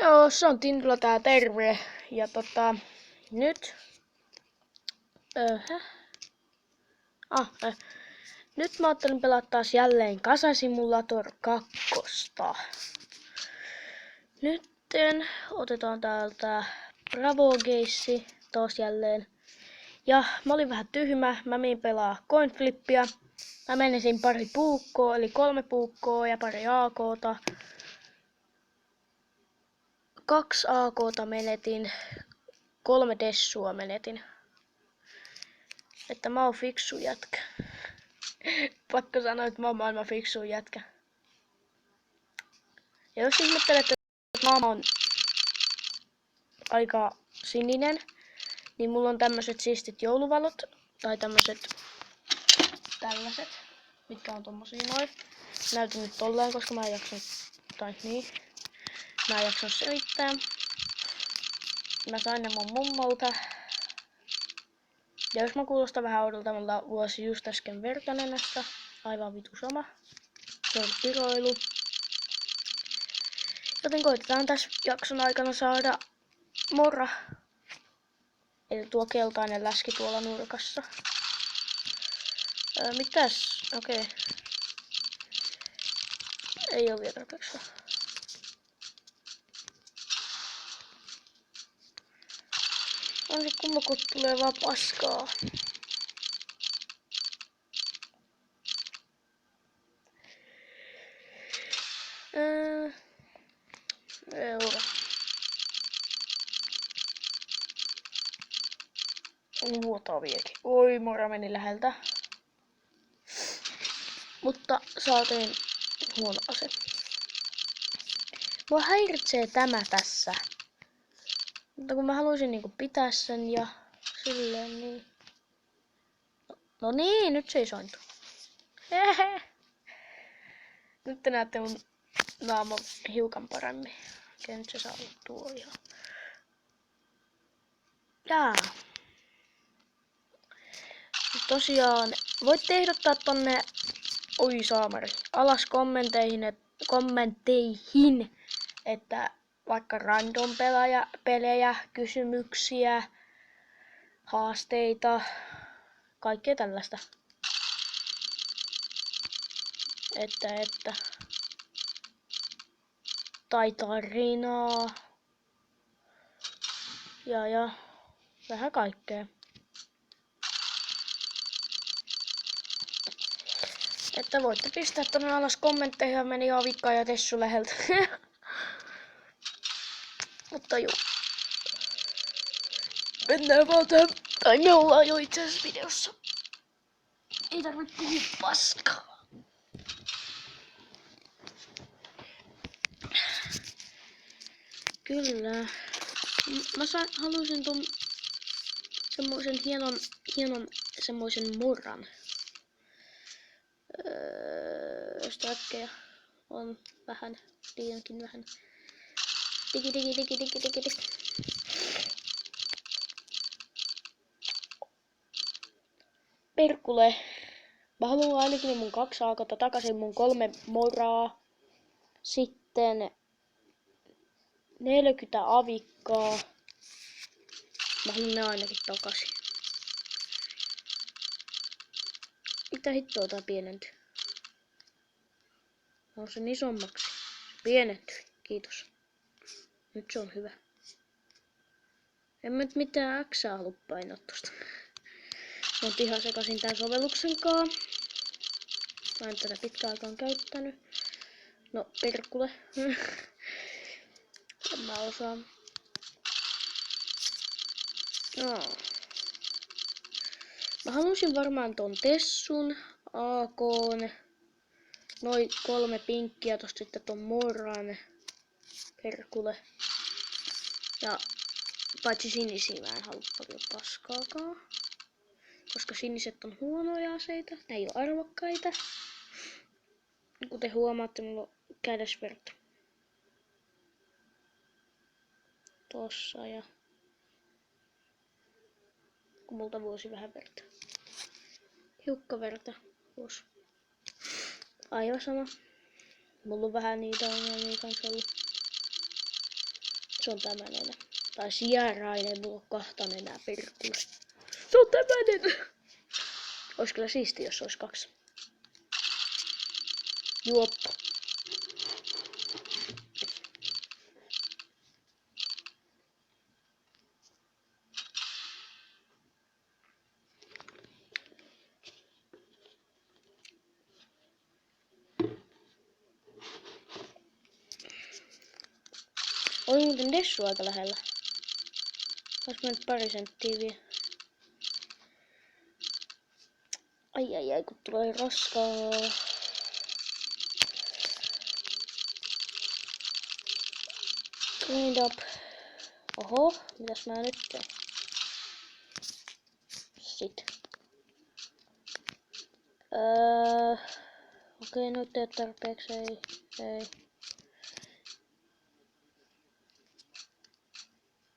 Joo, se on Tindula tää terve. Ja nyt... Nyt mä ajattelin pelata taas jälleen Kasa Simulator 2. Nytten otetaan täältä Bravo Geissi taas jälleen. Ja mä olin vähän tyhmä, mä menin pelaa coinflippiä. Mä menesin pari puukkoa, eli 3 puukkoa ja pari AK:ta. 2 AK:ta menetin, 3 dessua menetin. Että mä oon fiksu jätkä. Pakko sanoa, että mä oon maailman fiksu jätkä. Ja jos ihmettelette, että mä oon aika sininen, niin mulla on tämmöset siistit jouluvalot. Tai tällaiset, mitkä on tommosia noin. Näytän nyt tolleen, koska mä en jaksanut, mä en jaksanut selittää. Mä sain ne mun mummolta. Ja jos mä kuulostan vähän oudolta, mulla vuosi just äsken vertanenästä. Aivan vitu sama. Se on piroilu. Joten koitetaan tässä jakson aikana saada mora. Eli tuo keltainen läski tuolla nurkassa. Mitäs? Okei. Ei oo vielä tarpeeksi. On se kumma, kun tulee vaan paskaa. Euro. Vuotaviekin. Oi, mora meni läheltä. Mutta saatiin huono ase. Mua häiritsee tämä tässä. Mutta kun mä haluaisin niinku pitää sen ja silleen niin. No niin, nyt se ei sointu. Hehe. Nyt te näette mun naama hiukan paremmin. Okei, nyt se saa olla tuo ihan. Jaa. Tosiaan, voitte ehdottaa tonne, oi saamari, alas kommentteihin, että vaikka random pelejä, kysymyksiä, haasteita, kaikkea tällaista. Tai tarinaa. Ja vähän kaikkea. Että voitte pistää tonne alas kommentteihin, ja meni Avikka ja Tessu läheltä. Mutta juu. Mennään vaan tähän. Tai me ollaan jo itse asiassa videossa. Ei tarvitse puhua paskaa. Kyllä. Mä halusin ton semmoisen hienon semmoisen murran. Stackeja on vähän, liiankin vähän. Digi. Perkule. Mä haluan ainakin mun 2 aakata takaisin, mun 3 moraa. Sitten 40 avikkaa. Mä haluan ne ainakin takaisin. Mitä hittoa tää pienentyi? On sen isommaksi. Pienentyi. Kiitos. Nyt se on hyvä. En mä nyt mitään Xää halua painaa tosta. Mä oon ihan sekasin tän sovelluksen kaa. Mä en tätä pitkään aikaan käyttänyt. No perkule. En mä osaa. No. Mä halusin varmaan ton Tessun, AK:n, noin 3 pinkkiä, tosta sitten ton Moran, perkule. Ja paitsi sinisiä mä en halua paljon paskaakaan. Koska siniset on huonoja aseita, ne ei oo arvokkaita. Kuten huomaatte, mulla on kädesverta. Tossa ja kun multa vuosi vähän verta. Hiukkaverta vuosi. Aivan sama. Mulla on vähän niitä ongelmia kans ollut. se on tämä nenä. Tai sierainen, mulla on kahta nenää perkulle. Se on tämä nenä. Ois kyllä siisti, jos olisi 2. Juoppa. Oli muuten Dessu aika lähellä. Ois mennyt pari senttiä vielä. Ai, kun tulee roskaa. Cleaned up. Oho, mitäs mä nyt teen? Sit. Okei, nyt ei oo tarpeeksi, ei.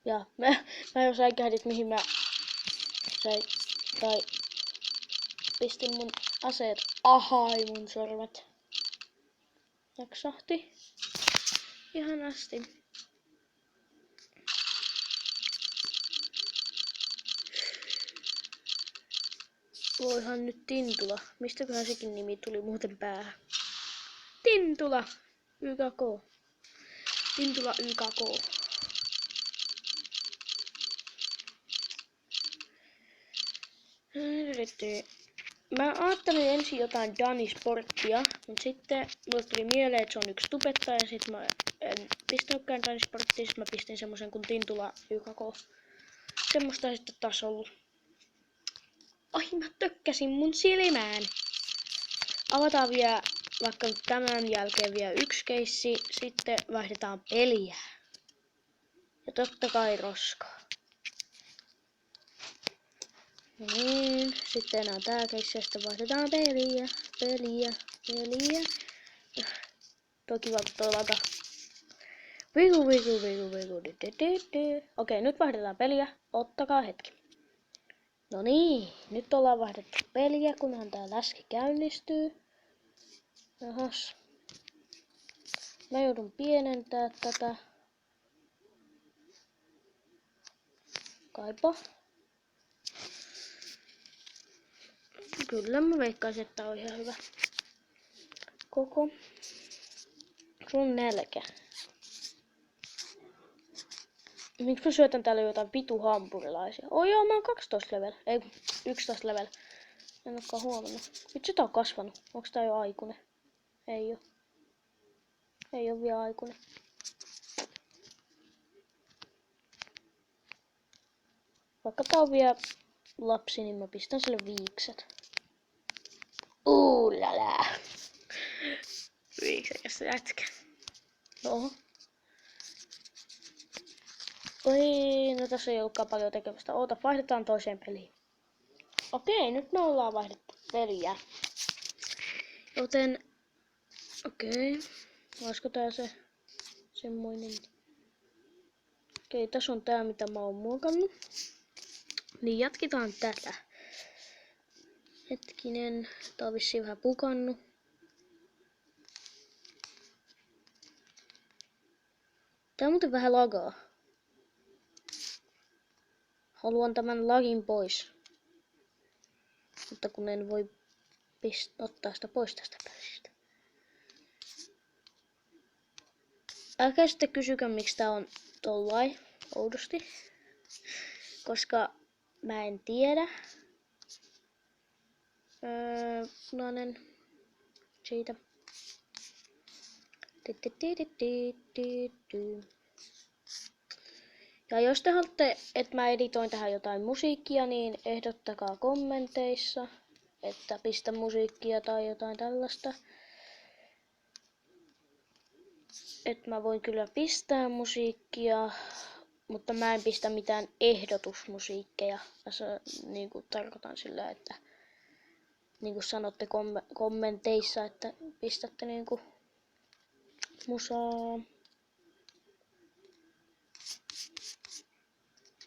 Ja, mä jo säikähdit mihin mä pistin mun aseet. Ahai mun sormet. Jaksahti. Ihanasti. Voihan nyt Tintula. Mistäköhän sekin nimi tuli muuten päähän? Tintula! YKK. Tintula YKK. Mä ajattelin ensin jotain Danisporttia, mutta sitten mulle tuli mieleen, että se on yksi tubettaja, ja sit mä en pistänytkään Danisporttia, sit mä pistin semmosen kuin Tintula YKK. Semmosta ei sitten taas ollut. Ai, mä tökkäsin mun silmään! Avataan vielä vaikka tämän jälkeen vielä yksi keissi, sitten vaihdetaan peliä. Ja totta kai roskaa. Niin, sitten enää tää keissi ja sitten vaihdetaan peliä. Toki vaikka lata. Viku. Okei, nyt vaihdetaan peliä. Ottakaa hetki. No niin, nyt ollaan vaihdettu peliä, kunhan tää läski käynnistyy. Jahas. Mä joudun pienentää tätä. Kaipa. Kyllä mä veikkaisin, että tää on ihan hyvä. Koko. Sun nälkä. Miksi mä syötän täällä jotain vitu hampurilaisia? Oh joo, mä oon 12 level. Ei, 11 level. En olekaan huomannut. Vitsi, tää on kasvanut. Onks tää jo aikuinen? Ei oo. Ei oo vielä aikuinen. Vaikka tää on vielä lapsi, niin mä pistän sille viikset. Lala. Viiksekäs jätkä. Oho. Oi, no tässä ei ollutkaan paljon tekemistä. Oota, vaihdetaan toiseen peliin. Okei, nyt me ollaan vaihdettu peliä. Joten, okei. Olisiko tää se semmoinen? Okei, tässä on tää mitä mä oon muokannut. Niin jatketaan tätä. Hetkinen, tää on vissiin vähän pukannut. Tää on muuten vähän lagaa. Haluan tämän lagin pois. Mutta kun en voi ottaa sitä pois tästä pelistä. Älkää sitten kysykö miksi tää on tollain oudosti. Koska mä en tiedä. Punainen. Siitä. Ja jos te haluatte, että mä editoin tähän jotain musiikkia, niin ehdottakaa kommenteissa, että pistä musiikkia tai jotain tällaista. Että mä voin kyllä pistää musiikkia, mutta mä en pistä mitään ehdotusmusiikkeja. Tässä niin kuin tarkoitan sillä, että niin kuin sanotte kommenteissa, että pistätte niin kuin musaa.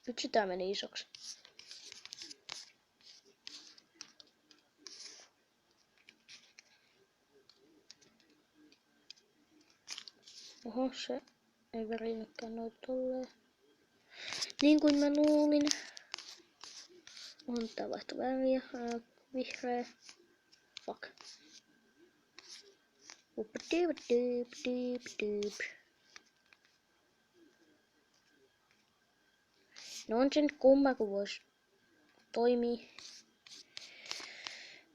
Nyt sitä meni isoksi. Oho, se Ei värinytkään noin tolleen. Niin kuin mä luulin. On tää vaihto väriä. Vihreä. Fuck. No on se nyt kumma, kun vois toimii.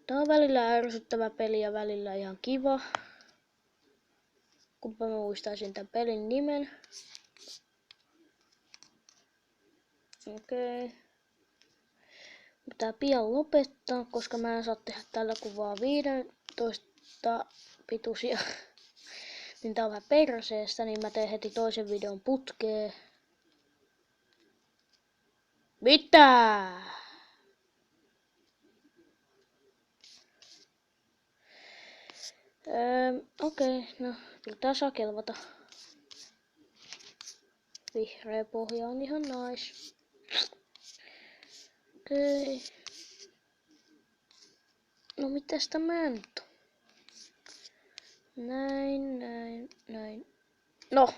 Tää on välillä ärsyttävä peli ja välillä ihan kiva. Kunpa mä muistaisin tän pelin nimen. Okei. Pitää pian lopettaa, koska mä en saa tehdä tällä kuvaa 15 pituisia. Niin tää on vähän perseestä, niin mä teen heti toisen videon putkeen. Mitä? Okei, no pitää saa kelvata. Vihreä pohja on ihan nice. Okei. No mitäs tämä nyt on? Näin. No.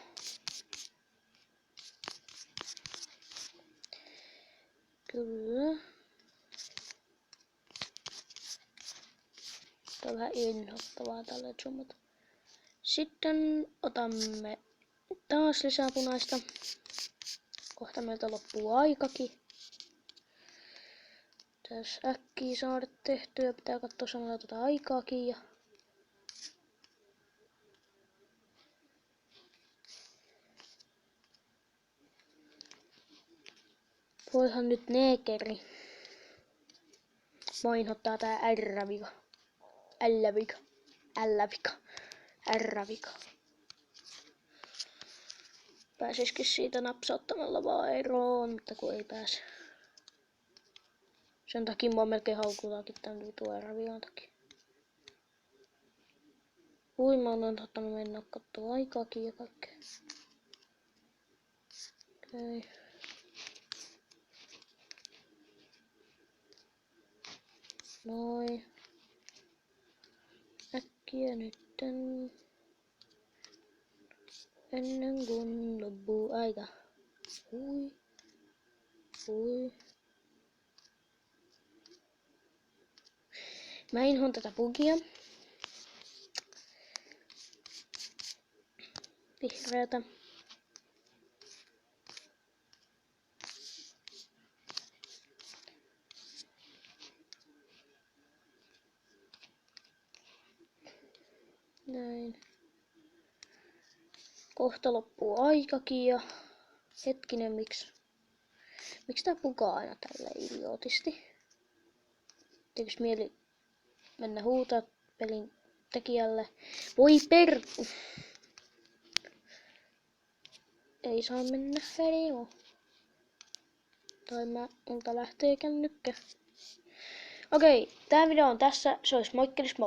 Kyllä. Tää on vähän inhottavaa tällä zoomata. Sitten otamme taas lisää punaista. Kohta meiltä loppuu aikakin. Pitäis äkkiä saada tehtyä. Pitää katsoa samalla tuota aikaakin. Ja voihan nyt neekeri. Mua inhottaa tää R-vika. R-vika. Pääsisikin siitä napsauttamalla vaan eroon, mutta kun ei pääse. Sen takia mua melkein haukutaankin tän vitu R-vikan takia. Mä oon ottanut mennä kattoo aikaakin ja kaikkea. Okei. Noin. Äkkiä nytten. Ennen kuin loppuu aika. Hui. Mä inhoan tätä bugia. Vihreätä. Näin. Kohta loppuu aikakin ja hetkinen, miksi tää bugaa aina tällä idiootisti? Tekiks mieli mennä huutaa pelin tekijälle? Voi ei saa mennä herimo. Tai multa lähtee kännykkä. Okei, tää video on tässä. Se olisi moikkelis moi.